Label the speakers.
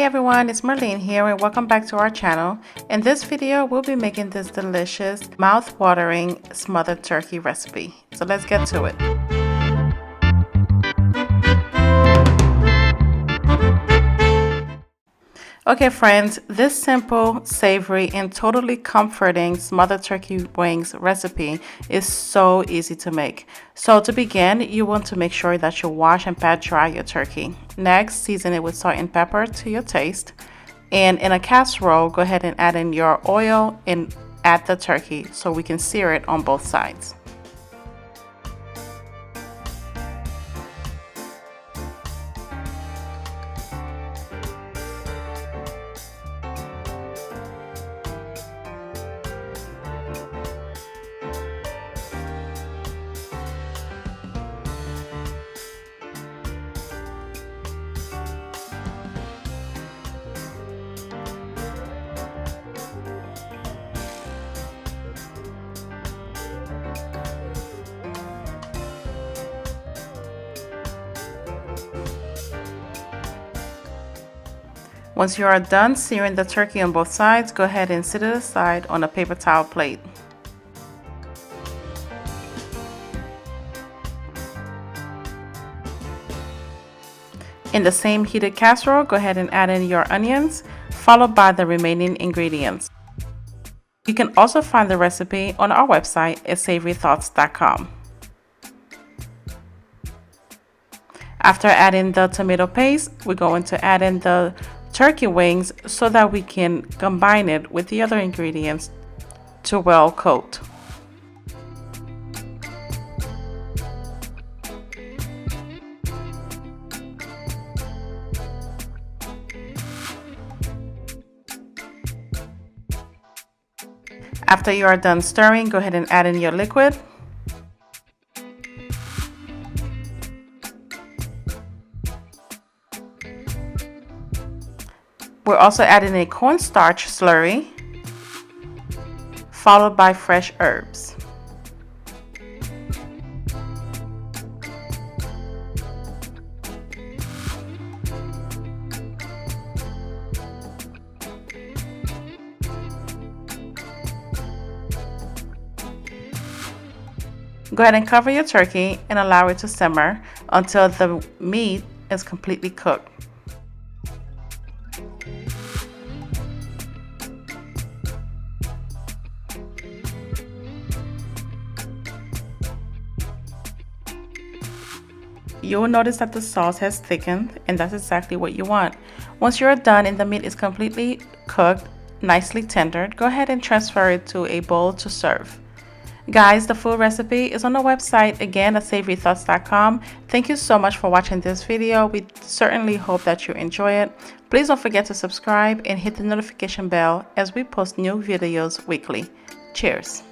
Speaker 1: everyone, it's Marlene here and welcome back to our channel. In this video, we'll be making this delicious, mouth-watering smothered turkey recipe. So let's get to it. Okay friends, this simple, savory, and totally comforting smothered turkey wings recipe is so easy to make. So to begin, you want to make sure that you wash and pat dry your turkey. Next, season it with salt and pepper to your taste. And in a casserole, go ahead and add in your oil and add the turkey so we can sear it on both sides. Once you are done searing the turkey on both sides, go ahead and set it aside on a paper towel plate. In the same heated casserole, go ahead and add in your onions, followed by the remaining ingredients. You can also find the recipe on our website at savorythoughts.com. After adding the tomato paste, we're going to add in the turkey wings so that we can combine it with the other ingredients to well coat. After you are done stirring, go ahead and add in your liquid. We're also adding a cornstarch slurry, followed by fresh herbs. Go ahead and cover your turkey and allow it to simmer until the meat is completely cooked. You will notice that the sauce has thickened, and that's exactly what you want. Once you're done and the meat is completely cooked, nicely tendered, go ahead and transfer it to a bowl to serve. Guys, the full recipe is on the website, again at savorythoughts.com. Thank you so much for watching this video. We certainly hope that you enjoy it. Please don't forget to subscribe and hit the notification bell as we post new videos weekly. Cheers!